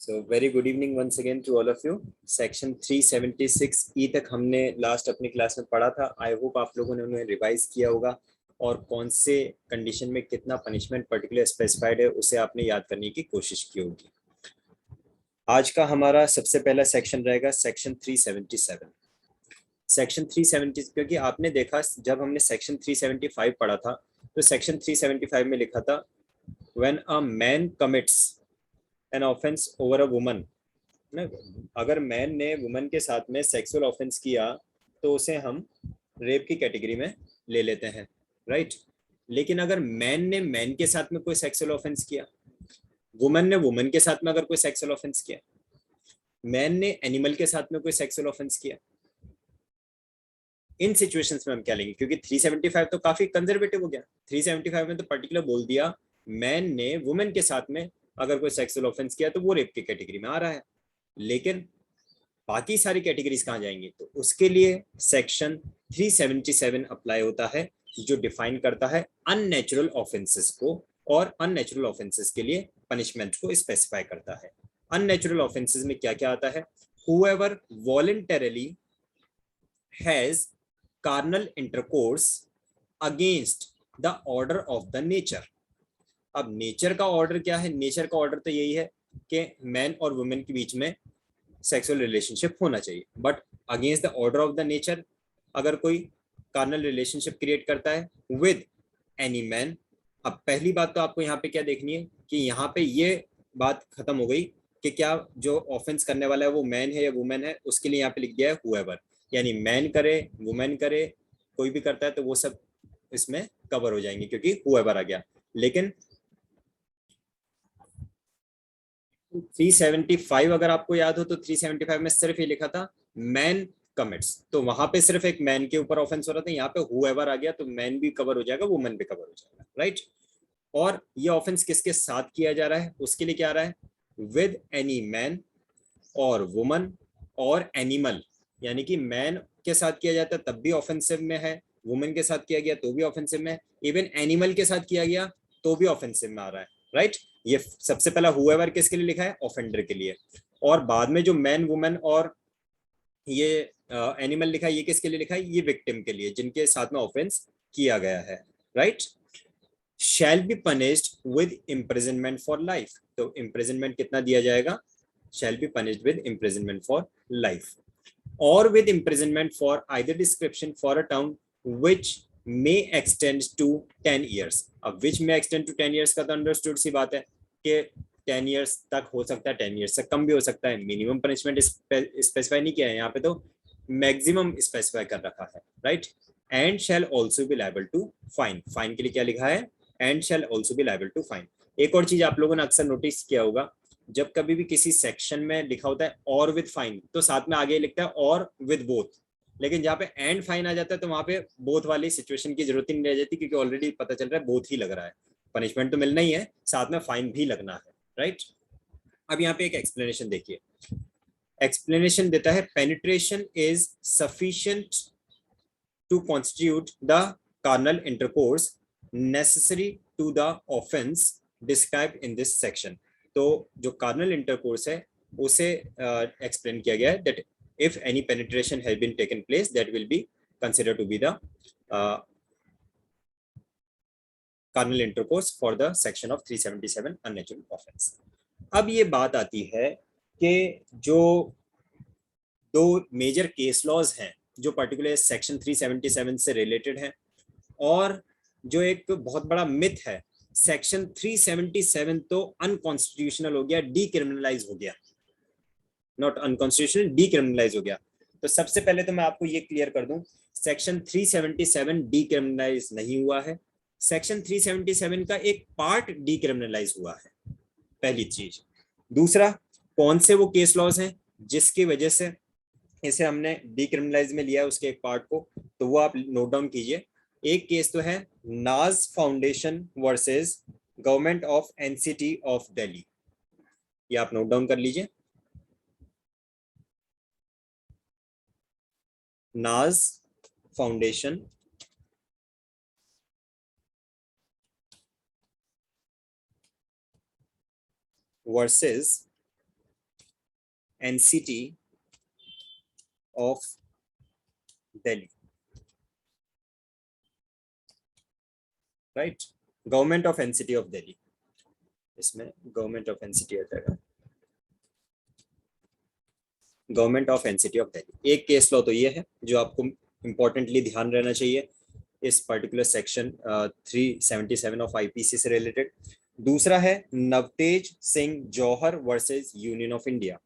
So very good evening once again to all of you. Section 376 E तक हमने last अपनी class में पढ़ा था। आई होप आप लोगों ने उन्हें रिवाइज किया होगा और कौन से कंडीशन में कितना पनिशमेंट पर्टिकुलर स्पेसिफाइड है उसे आपने याद करने की कोशिश की होगी। आज का हमारा सबसे पहला सेक्शन रहेगा सेक्शन 377। सेक्शन 370 क्योंकि आपने देखा जब हमने सेक्शन 375 पढ़ा था तो सेक्शन 375 में लिखा था when a man commits an offence over a woman, अगर मैन ने वुमन के साथ में सेक्सुअल ऑफेंस किया तो उसे हम रेप की कैटेगरी में ले लेते हैं, राइट। लेकिन अगर मैन ने मैन के साथ में कोई सेक्सुअल ऑफेंस किया, वुमन ने वुमन के साथ में अगर कोई सेक्सुअल ऑफेंस किया, मैन ने एनिमल के साथ में कोई सेक्सुअल ऑफेंस किया, इन सिचुएशंस में हम क्या लेंगे? क्योंकि 375 तो काफी कंजर्वेटिव हो गया। 375 में तो पर्टिकुलर बोल दिया मैन ने वुमेन के साथ में अगर कोई सेक्सुअल ऑफेंस किया तो वो रेप की कैटेगरी में आ रहा है। लेकिन बाकी सारी कैटेगरीज कहाँ जाएंगी? तो उसके लिए सेक्शन 377 अप्लाई होता है जो डिफाइन करता है अननेचुरल ऑफेंसेस को और अननेचुरल ऑफेंसेस के लिए पनिशमेंट को स्पेसिफाई करता है। अननेचुरल ऑफेंसेस में क्या क्या आता है? whoever voluntarily has carnal intercourse against the order of the nature। अब नेचर का ऑर्डर क्या है? नेचर का ऑर्डर तो यही है कि मैन और वुमेन के बीच में सेक्सुअल रिलेशनशिप होना चाहिए, but against the order of the nature अगर कोई कार्नल रिलेशनशिप क्रिएट करता है विद एनी मैन। अब पहली बात तो आपको यहाँ पे क्या देखनी है कि यहाँ पे ये बात खत्म हो गई कि क्या जो ऑफेंस करने वाला है वो मैन है या वुमेन है। उसके लिए यहाँ पे लिख दिया है हुएवर, यानी मैन करे वुमेन करे कोई भी करता है तो वो सब इसमें कवर हो जाएंगे क्योंकि हुएवर आ गया। लेकिन 375 अगर आपको याद हो तो 375 में सिर्फ ये लिखा था मैन कमिट्स, तो वहां पे सिर्फ एक मैन के ऊपर ऑफेंस हो रहा था। यहाँ पे हुएवर आ गया तो मैन भी कवर हो जाएगा, वुमेन भी कवर हो जाएगा, राइट। और ये ऑफेंस किसके साथ किया जा रहा है? उसके लिए क्या आ रहा है? विद एनी मैन और वुमन और एनिमल, यानी कि मैन के साथ किया जाता है तब भी ऑफेंसिव में है, वुमेन के साथ किया गया तो भी ऑफेंसिव में है, इवन एनिमल के साथ किया गया तो भी ऑफेंसिव में आ रहा है, राइट। ये सबसे पहला हुएवर किसके लिए लिखा है? ऑफेंडर के लिए। और बाद में जो मैन वुमेन और ये एनिमल लिखा है ये किसके लिए लिखा है? ये विक्टिम के लिए जिनके साथ में ऑफेंस किया गया है, right. Shall be punished with imprisonment for life, तो इम्प्रिजनमेंट कितना दिया जाएगा? Shall be punished with imprisonment for life or with imprisonment for either description for a term which may extend to 10 years। अब which may extend to 10 years का तो understood सी बात है कि 10 years तक हो सकता है, 10 years से कम भी हो सकता है। मिनिमम पनिशमेंट स्पेसिफाई नहीं किया है यहाँ पे, तो मैक्सिमम स्पेसिफाई कर रखा है, right. And shall also be liable to fine, fine के लिए क्या लिखा है? And shall also be liable to fine. एक और चीज आप लोगों ने अक्सर नोटिस किया होगा, जब कभी भी किसी सेक्शन में लिखा होता है और विद फाइन तो साथ में आगे लिखता है और विद बोथ, लेकिन जहाँ पे एंड फाइन आ जाता है तो वहां पे बोथ वाली सिचुएशन की जरूरत ही नहीं रह जाती क्योंकि ऑलरेडी पता चल रहा है बोथ ही लग रहा है, पनिशमेंट तो मिलना ही है साथ में फाइन भी लगना है, राइट। अब यहाँ पे एक एक्सप्लेनेशन देखिए, एक्सप्लेनेशन देता है penetration is sufficient to constitute the carnal intercourse necessary to the offence described in this section. तो जो कार्नल इंटरकोर्स है उसे एक्सप्लेन किया गया है that if any penetration has been taken place that will be considered to be the carnal intercourse for the section of 377 unnatural offense। अब ये बात आती है कि जो दो मेजर केस लॉज हैं जो पर्टिकुलर सेक्शन 377 से रिलेटेड हैं, और जो एक बहुत बड़ा मिथ है सेक्शन 377 तो अनकॉन्स्टिट्यूशनल हो गया, डीक्रिमिनलाइज हो गया, नॉट अनकॉन्स्टिट्यूशनल, डीक्रिमिनलाइज हो गया। तो सबसे पहले तो मैं आपको ये क्लियर कर दूं, सेक्शन 377 डीक्रिमिनलाइज नहीं हुआ है, सेक्शन 377 का एक पार्ट डीक्रिमिनलाइज हुआ है, पहली चीज। दूसरा, कौन से वो केस लॉज हैं जिसकी वजह से इसे हमने डीक्रिमिनलाइज में लिया है उसके एक पार्ट को, तो वो आप नोट डाउन कीजिए। एक केस तो है नाज foundation versus government of NCT of Delhi, ये आप नोट डाउन कर लीजिए। नाज foundation versus NCT of Delhi, right, government of NCT of Delhi, इसमें गवर्नमेंट ऑफ एनसीटी आता है, government of NCT of Delhi. एक केस लॉ तो ये है जो आपको इंपॉर्टेंटली ध्यान रहना चाहिए इस पर्टिकुलर सेक्शन 377 ऑफ आईपीसी से रिलेटेड। दूसरा है Navtej Singh Johar versus union of India.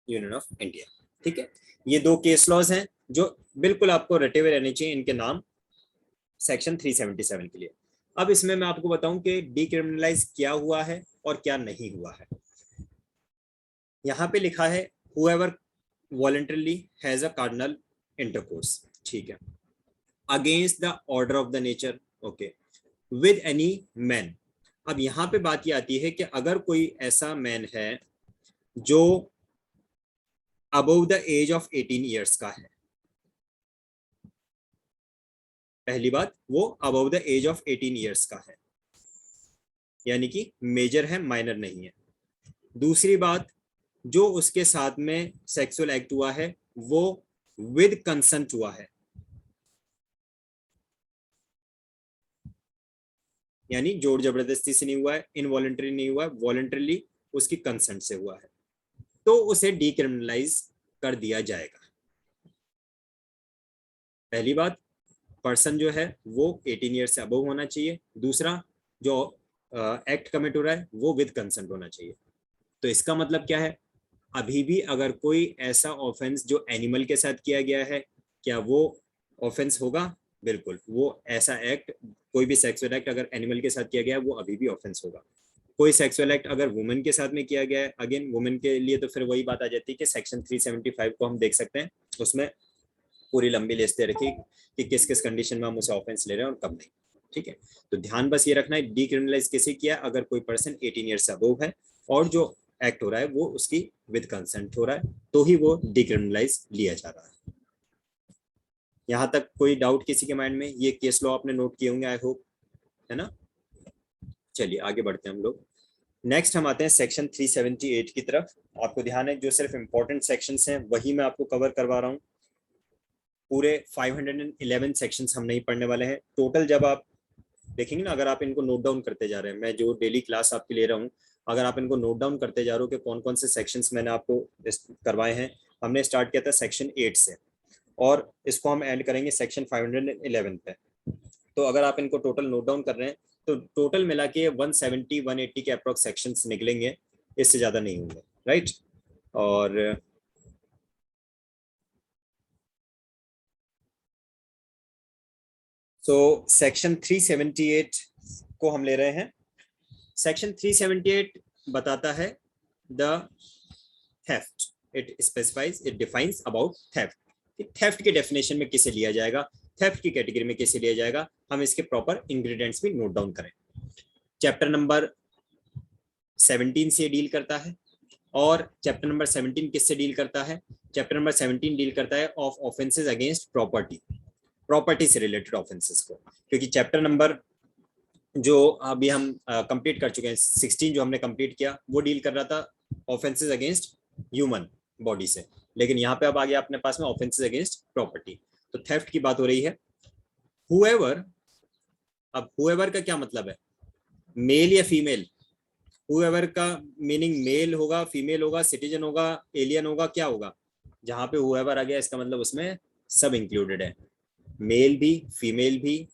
Union of India, ठीक है। ये दो केस लॉज हैं जो बिल्कुल आपको रटे हुए रहने चाहिए, इनके नाम सेक्शन 377 के लिए। अब इसमें मैं आपको बताऊं कि डीक्रिमिनलाइज क्या हुआ है और क्या नहीं हुआ है। यहाँ पे लिखा है whoever voluntarily has a carnal intercourse, ठीक है, against the order of the nature, okay, with any man। अब यहाँ पे बात ये आती है कि अगर कोई ऐसा मैन है जो above the age of 18 years का है, पहली बात वो above the age of 18 years का है, यानी कि मेजर है, माइनर नहीं है। दूसरी बात, जो उसके साथ में सेक्सुअल एक्ट हुआ है वो विद कंसेंट हुआ है, यानी जोर जबरदस्ती से नहीं हुआ है, इनवॉलंटरी नहीं हुआ है, वॉलंटरीली उसकी कंसेंट से हुआ है, तो उसे डीक्रिमिनलाइज कर दिया जाएगा। पहली बात, पर्सन जो है वो 18 ईयर से अबव होना चाहिए। दूसरा, जो एक्ट कमिट हो रहा है वो विद कंसेंट होना चाहिए। तो इसका मतलब क्या है, अभी भी अगर कोई ऐसा ऑफेंस जो एनिमल के साथ किया गया है, क्या वो ऑफेंस होगा? बिल्कुल, वो ऐसा एक्ट, कोई भी सेक्सुअल एक्ट अगर एनिमल के साथ किया गया है वो अभी भी ऑफेंस होगा। कोई सेक्सुअल एक्ट अगर वुमेन के साथ में किया गया है, अगेन वुमेन के लिए तो फिर वही बात आ जाती है कि सेक्शन 375 को हम देख सकते हैं, उसमें पूरी लंबी लिस्ट दे रखी कि किस किस कंडीशन में हम उसे ऑफेंस ले रहे हैं और कब नहीं, ठीक है। तो ध्यान बस ये रखना है, डीक्रिमिनलाइज किसे किया, अगर कोई पर्सन 18 ईयर से अबव है और जो एक्ट हो रहा है वो उसकी विद कंसेंट हो रहा है, तो ही वो डीक्रिमिनलाइज लिया जा रहा है। यहाँ तक कोई डाउट किसी के माइंड में? ये केस लॉ आपने नोट किए होंगे आई होप, है ना। चलिए आगे बढ़ते हैं हम लोग। नेक्स्ट हम आते हैं सेक्शन 378 की तरफ। आपको ध्यान है जो सिर्फ इंपॉर्टेंट सेक्शंस हैं वही मैं आपको कवर करवा रहा हूँ, पूरे 511 सेक्शंस हम नहीं पढ़ने वाले हैं टोटल। जब आप देखेंगे ना, अगर आप इनको नोट डाउन करते जा रहे हैं, मैं जो डेली क्लास आपकी ले रहा हूँ, अगर आप इनको नोट डाउन करते जा रहे हो कि कौन कौन से सेक्शंस मैंने आपको करवाए हैं। हमने स्टार्ट किया था सेक्शन 8 से और इसको हम एंड करेंगे सेक्शन 511 पे। तो अगर आप इनको टोटल नोट डाउन कर रहे हैं तो टोटल मिला के 170-180 के अप्रोक्स सेक्शंस निकलेंगे, इससे ज्यादा नहीं होंगे, राइट। और तो सेक्शन 378 को हम ले रहे हैं। सेक्शन 378 बताता है the theft, it specifies, it defines about theft. Theft के डेफिनेशन में किसे लिया जाएगा, थेफ्ट की कैटेगरी में किसे लिया जाएगा, हम इसके प्रॉपर इंग्रेडिएंट्स भी नोट डाउन करें। चैप्टर नंबर 17 से डील करता है, और चैप्टर नंबर 17 किससे डील करता है? चैप्टर नंबर 17 डील करता है of offences against property, property से रिलेटेड ऑफेंसेस को, क्योंकि चैप्टर नंबर जो अभी हम कंप्लीट कर चुके हैं 16 जो हमने कंप्लीट किया वो डील कर रहा था ऑफेंसेस अगेंस्ट ह्यूमन बॉडी से, लेकिन यहाँ पे अब आ गया अपने पास में ऑफेंसेस अगेंस्ट प्रॉपर्टी। तो थेफ्ट की बात हो रही है। हुएवर, अब हुएवर का क्या मतलब है, मेल या फीमेल? हुएवर का मीनिंग मेल होगा, फीमेल होगा, सिटीजन होगा, एलियन होगा, क्या होगा? जहां पे हुएवर आ गया इसका मतलब उसमें सब इंक्लूडेड है, मेल भी, फीमेल भी,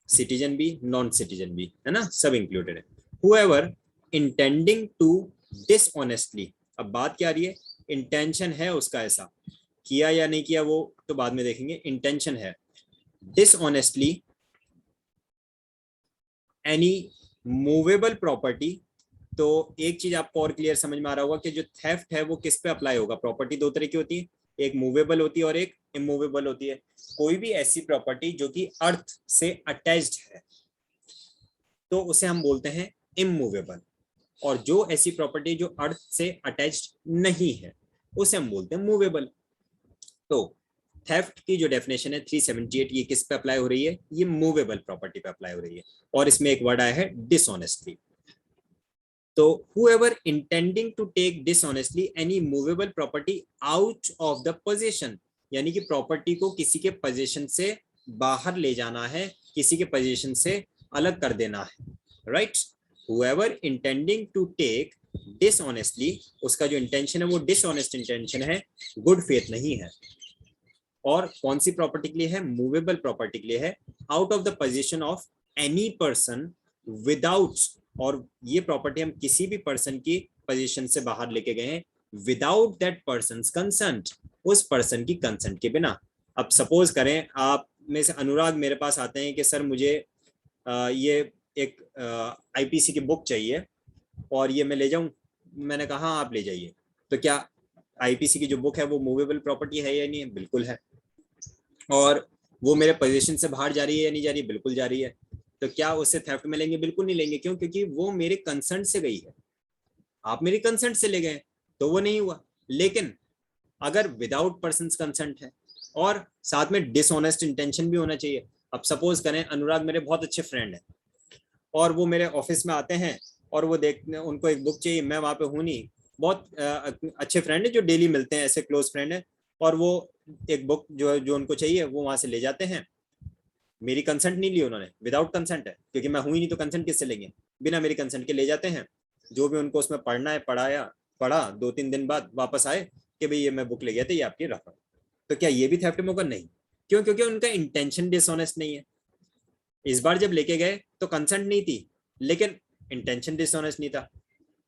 सिटीजन भी, नॉन सिटीजन भी, है ना, सब इंक्लूडेड है। हुएवर इंटेंडिंग टू डिसऑनेस्टली, अब बात क्या आ रही है, इंटेंशन है उसका, ऐसा किया या नहीं किया वो तो बाद में देखेंगे, इंटेंशन है। डिसऑनेस्टली एनी मूवेबल प्रॉपर्टी, तो एक चीज आपको और क्लियर समझ में आ रहा होगा कि जो थेफ्ट है वो किस पे अप्लाई होगा। प्रॉपर्टी दो तरह की होती है, एक मूवेबल होती है और एक इमूवेबल होती है। कोई भी ऐसी प्रॉपर्टी जो कि अर्थ से अटैच्ड है तो उसे हम बोलते हैं इमूवेबल, और जो ऐसी प्रॉपर्टी जो अर्थ से अटैच्ड नहीं है उसे हम बोलते हैं मूवेबल। तो थेफ्ट की जो डेफिनेशन है 378, ये किस पे अप्लाई हो रही है? ये मूवेबल प्रॉपर्टी पे अप्लाई हो रही है, और इसमें एक वर्ड आया है डिसऑनेस्टली। तो whoever intending to take dishonestly any movable property out of the possession, यानी कि प्रॉपर्टी को किसी के पोजीशन से बाहर ले जाना है, किसी के पोजीशन से अलग कर देना है, right? whoever intending to take dishonestly, उसका जो इंटेंशन है वो डिसऑनेस्ट इंटेंशन है, गुड फेथ नहीं है। और कौन सी प्रॉपर्टी के लिए है? मूवेबल प्रॉपर्टी के लिए है। Out of the position of any person without, और ये प्रॉपर्टी हम किसी भी पर्सन की पोजीशन से बाहर लेके गए हैं विदाउट दैट पर्सन्स कंसेंट, उस पर्सन की कंसेंट के बिना। अब सपोज करें आप में से अनुराग मेरे पास आते हैं कि सर मुझे ये एक आईपीसी की बुक चाहिए और ये मैं ले जाऊं। मैंने कहा हाँ आप ले जाइए। तो क्या आईपीसी की जो बुक है वो मूवेबल प्रॉपर्टी है या नहीं है? बिल्कुल है। और वो मेरे पोजीशन से बाहर जा रही है या नहीं जा रही है? बिल्कुल जा रही है। तो क्या उससे थेफ्ट में लेंगे? बिल्कुल नहीं लेंगे। क्यों? क्योंकि वो मेरे कंसेंट से गई है, आप मेरी कंसेंट से ले गए तो वो नहीं हुआ। लेकिन अगर विदाउट पर्सन कंसेंट है और साथ में डिसऑनेस्ट इंटेंशन भी होना चाहिए। अब सपोज करें अनुराग मेरे बहुत अच्छे फ्रेंड है और वो मेरे ऑफिस में आते हैं और वो देखने उनको एक बुक चाहिए, मैं वहां पे हूं नहीं, बहुत अच्छे फ्रेंड है जो डेली मिलते हैं, ऐसे क्लोज फ्रेंड है, और वो एक बुक जो उनको चाहिए वो वहां से ले जाते हैं। मेरी कंसेंट नहीं ली उन्होंने, विदाउट कंसेंट है, क्योंकि मैं हूं ही नहीं तो कंसेंट किससे लेंगे? बिना मेरी कंसेंट के ले जाते हैं। जो भी उनको उसमें पढ़ना है पढ़ा 2-3 दिन बाद वापस आए कि भाई ये मैं बुक ले गया था, ये आपकी रखा। तो क्या ये भी थेफ्ट में होगा? नहीं। क्यों? क्योंकि उनका इंटेंशन डिसऑनेस्ट नहीं है। इस बार जब लेके गए तो कंसेंट नहीं थी लेकिन इंटेंशन डिसऑनेस्ट नहीं था।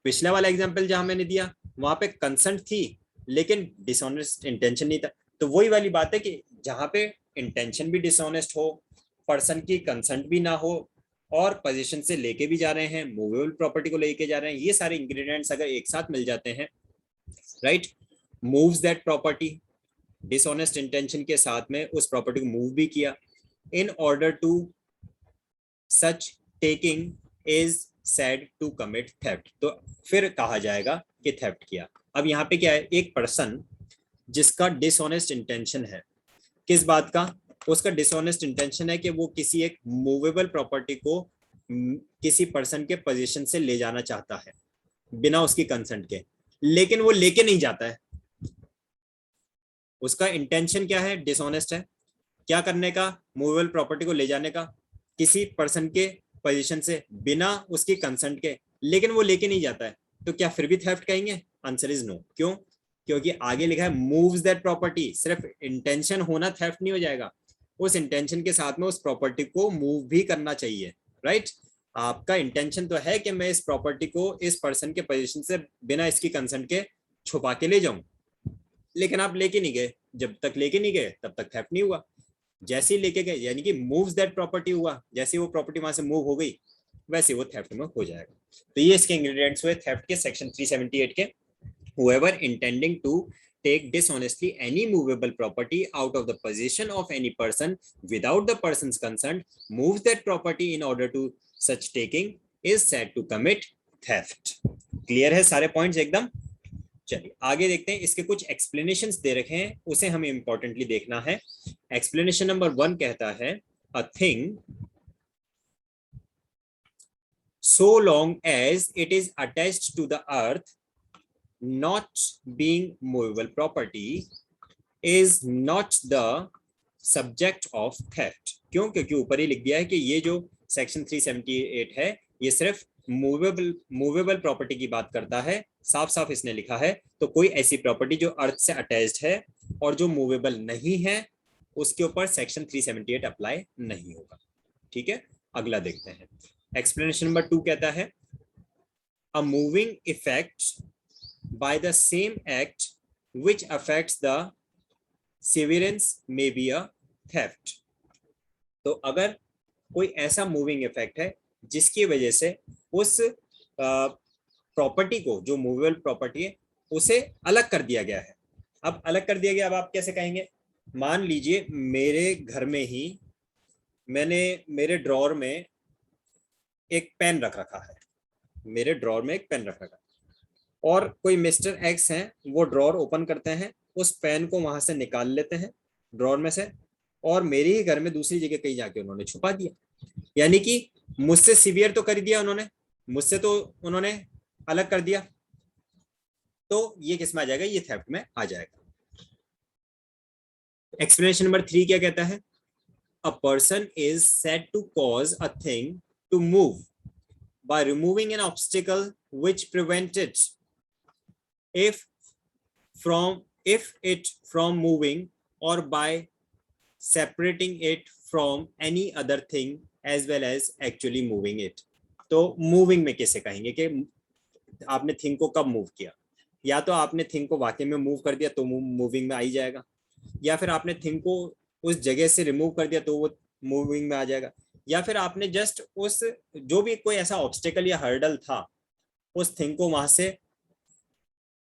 पिछला वाला एग्जांपल जहां मैंने दिया वहां पे कंसेंट थी लेकिन डिसऑनेस्ट इंटेंशन नहीं था। तो वही वाली बात है कि जहां पे इंटेंशन भी डिसऑनेस्ट हो, पर्सन की कंसेंट भी ना हो, और पोजीशन से लेके भी जा रहे हैं, मूवेबल प्रॉपर्टी को लेके जा रहे हैं, ये सारे इंग्रेडिएंट्स अगर एक साथ मिल जाते हैं, right, moves that property, dishonest intention के साथ में उस प्रॉपर्टी को मूव भी किया, in order to such taking is said to commit theft, तो फिर कहा जाएगा कि थेफ्ट किया। अब यहाँ पे क्या है? एक पर्सन जिसका डिसऑनेस्ट इंटेंशन है, किस बात का? उसका डिसऑनेस्ट इंटेंशन है कि वो किसी एक मूवेबल प्रॉपर्टी को किसी पर्सन के पोजीशन से ले जाना चाहता है बिना उसकी कंसेंट के, लेकिन वो लेके नहीं जाता है। उसका इंटेंशन क्या है? डिसऑनेस्ट है। क्या करने का? मूवेबल प्रॉपर्टी को ले जाने का किसी पर्सन के पोजीशन से बिना उसकी कंसेंट के, लेकिन वो लेके नहीं जाता है। तो क्या फिर भी थेफ्ट कहेंगे? Answer is no. क्यों? क्योंकि आगे लिखा है मूव्स दैट प्रॉपर्टी। सिर्फ इंटेंशन होना थेफ्ट नहीं हो जाएगा, उस इंटेंशन के साथ में उस प्रॉपर्टी को मूव भी करना चाहिए, राइट? आपका इंटेंशन तो है कि मैं इस प्रॉपर्टी को इस पर्सन के पोजीशन से बिना इसकी कंसेंट के छुपा के ले जाऊं, लेकिन आप लेके नहीं गए। जब तक लेके नहीं गए तब तक थेफ्ट नहीं हुआ। जैसे ही लेके गए यानी कि मूव्स दैट प्रॉपर्टी हुआ, जैसे वो प्रॉपर्टी वहां से मूव हो गई वैसे वो थेफ्ट में हो जाएगा। तो ये इसके इंग्रेडिएंट्स हुए थेफ्ट के सेक्शन 378 के। whoever intending to take dishonestly any movable property out of the possession of any person without the person's consent moves that property in order to such taking is said to commit theft। Clear है सारे points एकदम? चलिए आगे देखते हैं। इसके कुछ explanations दे रखे हैं, उसे हमें इंपॉर्टेंटली देखना है। एक्सप्लेनेशन नंबर 1 कहता है a thing so long as it is attached to the earth not being movable property is not the subject of theft। क्यों? क्योंकि ऊपर ही लिख दिया है कि ये जो सेक्शन 378 है ये सिर्फ मूवेबल प्रॉपर्टी की बात करता है। साफ साफ इसने लिखा है। तो कोई ऐसी प्रॉपर्टी जो अर्थ से अटैच्ड है और जो मूवेबल नहीं है उसके ऊपर सेक्शन 378 अप्लाई नहीं होगा। ठीक है, अगला देखते हैं। एक्सप्लेनेशन नंबर 2 कहता है a moving effect by the same act which affects the severance may be a theft। तो अगर कोई ऐसा मूविंग इफेक्ट है जिसकी वजह से उस प्रॉपर्टी को, जो मूवेबल प्रॉपर्टी है, उसे अलग कर दिया गया है। अब अलग कर दिया गया, अब आप कैसे कहेंगे? मान लीजिए मेरे घर में ही मैंने मेरे ड्रॉअर में एक पेन रख रखा है, मेरे ड्रॉर में एक पेन रखा है और कोई मिस्टर एक्स हैं, वो ड्रॉर ओपन करते हैं, उस पेन को वहां से निकाल लेते हैं ड्रॉर में से और मेरे ही घर में दूसरी जगह कहीं जाके उन्होंने छुपा दिया। यानी कि मुझसे सीवियर तो कर दिया उन्होंने, मुझसे तो उन्होंने अलग कर दिया, तो ये किस में आ जाएगा, ये थेफ्ट में आ जाएगा। एक्सप्लेनेशन नंबर 3 क्या कहता है, a person is said to cause a thing to move by removing an obstacle which prevents it if it from moving or by separating it from any other thing as well as actually moving it। तो moving में कैसे कहेंगे कि आपने thing को कब move किया, या तो आपने थिंग को वाकई में मूव कर दिया तो मूविंग में आ ही जाएगा, या फिर आपने थिंग को उस जगह से रिमूव कर दिया तो वो मूविंग में आ जाएगा, या फिर आपने जस्ट उस जो भी कोई ऐसा ऑब्स्टेकल या हर्डल था उस थिंग को वहां से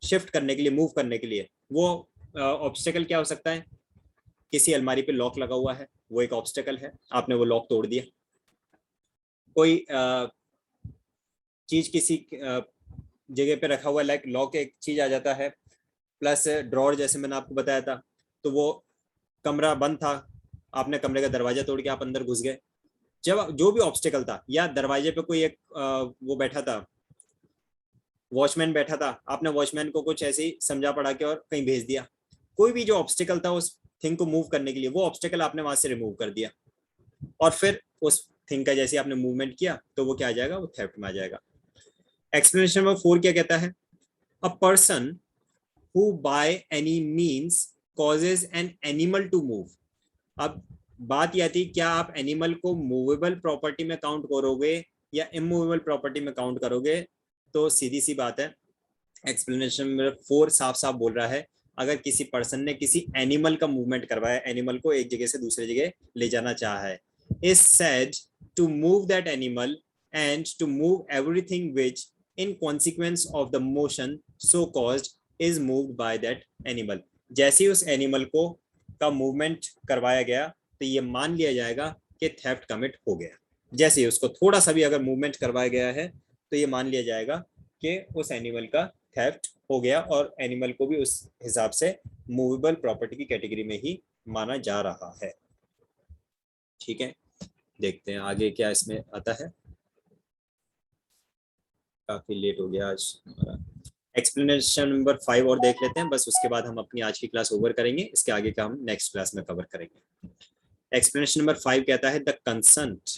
शिफ्ट करने के लिए, मूव करने के लिए, वो ऑब्स्टेकल क्या हो सकता है, किसी अलमारी पे लॉक लगा हुआ है, वो एक ऑब्स्टेकल है, आपने वो लॉक तोड़ दिया। कोई चीज किसी जगह पे रखा हुआ है, लाइक लॉक एक चीज आ जाता है, प्लस ड्रॉर जैसे मैंने आपको बताया था, तो वो कमरा बंद था, आपने कमरे का दरवाजा तोड़ के आप अंदर घुस गए, जब जो भी ऑब्स्टेकल था, या दरवाजे पे कोई एक वो बैठा था, वॉचमैन बैठा था, आपने वॉचमैन को कुछ ऐसे ही समझा पढ़ा के और कहीं भेज दिया, कोई भी जो ऑब्स्टेकल था उस थिंग को मूव करने के लिए, वो ऑब्स्टेकल आपने वहां से रिमूव कर दिया और फिर उस थिंग का जैसे आपने मूवमेंट किया तो वो क्या आ जाएगा, वो थेफ्ट में आ जाएगा। एक्सप्लेनेशन नंबर 4 क्या कहता है, a person who by any means causes an animal to move. अब बात यह थी, क्या आप एनिमल को मूवेबल प्रॉपर्टी में काउंट करोगे या इमूवेबल प्रॉपर्टी में काउंट करोगे, तो सीधी सी बात है, एक्सप्लेनेशन नंबर 4 साफ साफ बोल रहा है, अगर किसी पर्सन ने किसी एनिमल का मूवमेंट करवाया, एनिमल को एक जगह से दूसरी जगह ले जाना चाहा है, is said to move that animal and to move everything which in consequence of the motion so caused is moved by that animal. जैसे ही उस एनिमल को का मूवमेंट करवाया गया तो ये मान लिया जाएगा कि थेफ्ट कमिट हो गया। जैसे ही उसको थोड़ा सा भी अगर मूवमेंट करवाया गया है तो ये मान लिया जाएगा कि उस एनिमल का थेफ्ट हो गया और एनिमल को भी उस हिसाब से मूवेबल प्रॉपर्टी की कैटेगरी में ही माना जा रहा है। ठीक है, देखते हैं आगे क्या इसमें आता है, काफी लेट हो गया आज। एक्सप्लेनेशन नंबर 5 और देख लेते हैं, बस उसके बाद हम अपनी आज की क्लास ओवर करेंगे, इसके आगे का हम नेक्स्ट क्लास में कवर करेंगे। एक्सप्लेनेशन नंबर 5 कहता है, the consent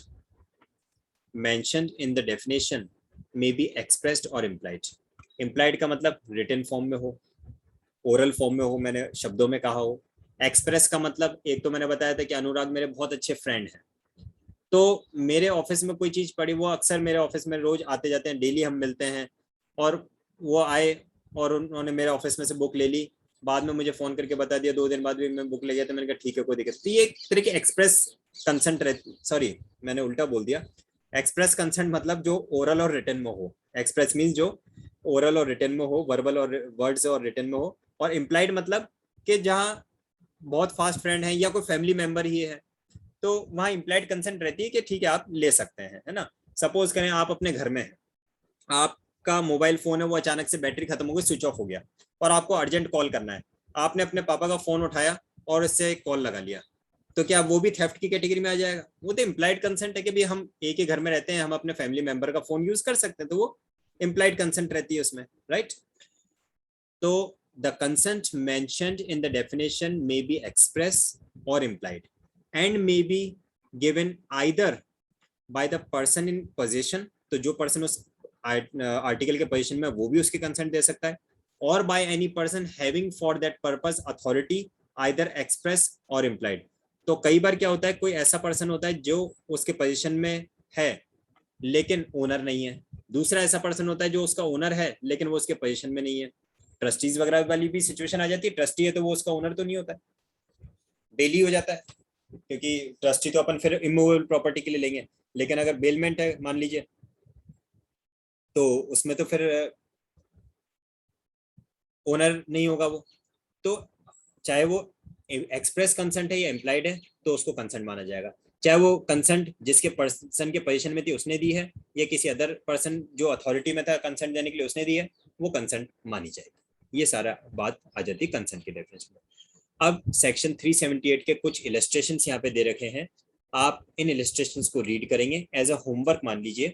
mentioned in the definition may be expressed और इम्प्लाइड। इम्प्लाइड का मतलब रिटन फॉर्म में हो, ओरल फॉर्म में हो, मैंने शब्दों में कहा हो। एक्सप्रेस का मतलब, एक तो मैंने बताया था कि अनुराग मेरे बहुत अच्छे फ्रेंड हैं, तो मेरे ऑफिस में कोई चीज पड़ी, वो अक्सर मेरे ऑफिस में रोज आते जाते हैं, डेली हम मिलते हैं, और वो आए और उन्होंने मेरे ऑफिस में से बुक ले ली, बाद में मुझे फोन करके बता दिया, 2 दिन बाद भी मैं बुक ले गया, तो मैंने कहा ठीक है कोई दिक्कत। तो ये एक तरह की एक्सप्रेस कंसेंट रहती, सॉरी मैंने उल्टा बोल दिया, एक्सप्रेस कंसेंट मतलब जो ओरल और रिटन में हो, एक्सप्रेस मीन्स जो ओरल और रिटन में हो, वर्बल और वर्ड्स और रिटन में हो, और इम्प्लाइड मतलब कि जहाँ बहुत फास्ट फ्रेंड है या कोई फैमिली मेंबर ही है, तो वहां इम्प्लाइड कंसेंट रहती है कि ठीक है आप ले सकते हैं, है ना। सपोज करें आप अपने घर में हैं, आपका मोबाइल फोन है, वो अचानक से बैटरी खत्म हो गई, स्विच ऑफ हो गया, और आपको अर्जेंट कॉल करना है, आपने अपने पापा का फोन उठाया और इससे कॉल लगा लिया, तो क्या वो भी थेफ्ट की कैटेगरी में आ जाएगा? वो तो इम्प्लाइड कंसेंट है कि भी हम एक ही घर में रहते हैं, हम अपने फैमिली मेंबर का फोन यूज कर सकते हैं, तो वो इम्प्लाइड कंसेंट रहती है उसमें, राइट। तो the consent mentioned in the definition may be express or implied and may be given either by the person in position, तो जो पर्सन उस आर्टिकल के पोजीशन में, वो भी उसके कंसेंट दे सकता है, और by any person having for that purpose authority either express or implied. तो कई बार क्या होता है, कोई ऐसा पर्सन होता है जो उसके पोजीशन में है लेकिन ओनर नहीं है, दूसरा ऐसा पर्सन होता है जो उसका ओनर है लेकिन वो उसके पोजीशन में नहीं है। ट्रस्टीज वगैरह वाली भी सिचुएशन आ जाती है, ट्रस्टी है तो वो उसका ओनर तो नहीं होता है, डेली हो जाता है, क्योंकि ट्रस्टी तो अपन फिर इमूवेबल प्रॉपर्टी के लिए लेंगे, लेकिन अगर बेलमेंट है मान लीजिए, तो उसमें तो फिर ओनर नहीं होगा वो, तो चाहे वो एक्सप्रेस कंसेंट है या इम्प्लाइड है तो उसको कंसेंट माना जाएगा। चाहे वो कंसेंट जिसके पर्सन के पोजीशन में थी उसने दी है, या किसी अदर पर्सन जो अथॉरिटी में था कंसेंट देने के लिए उसने दी है, वो कंसेंट मानी जाएगी। ये सारा बात आ जाती है कंसेंट के डेफिनेशन में। अब सेक्शन 378 के कुछ इलस्ट्रेशंस यहाँ पे दे रखे हैं, आप इन इलस्ट्रेशंस को रीड करेंगे एज अ होमवर्क मान लीजिए।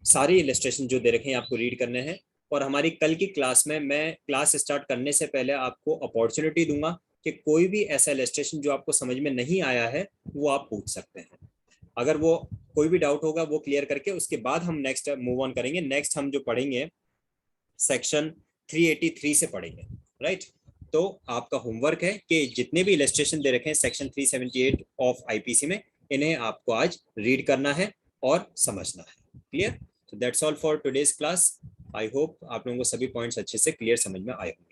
सारे इलस्ट्रेशन जो दे रखे हैं आपको रीड करने हैं, और हमारी कल की क्लास में मैं क्लास स्टार्ट करने से पहले आपको अपॉर्चुनिटी दूंगा कि कोई भी ऐसा इलस्ट्रेशन जो आपको समझ में नहीं आया है वो आप पूछ सकते हैं। अगर वो कोई भी डाउट होगा वो क्लियर करके उसके बाद हम नेक्स्ट मूव ऑन करेंगे। नेक्स्ट हम जो पढ़ेंगे सेक्शन 383 से पढ़ेंगे, राइट। तो आपका होमवर्क है कि जितने भी इलस्ट्रेशन दे रखे हैं सेक्शन 378 ऑफ आईपीसी में, इन्हें आपको आज रीड करना है और समझना है। क्लियर? तो that's all for today's class. I hope आप लोगों को सभी पॉइंट्स अच्छे से क्लियर समझ में आए होंगे।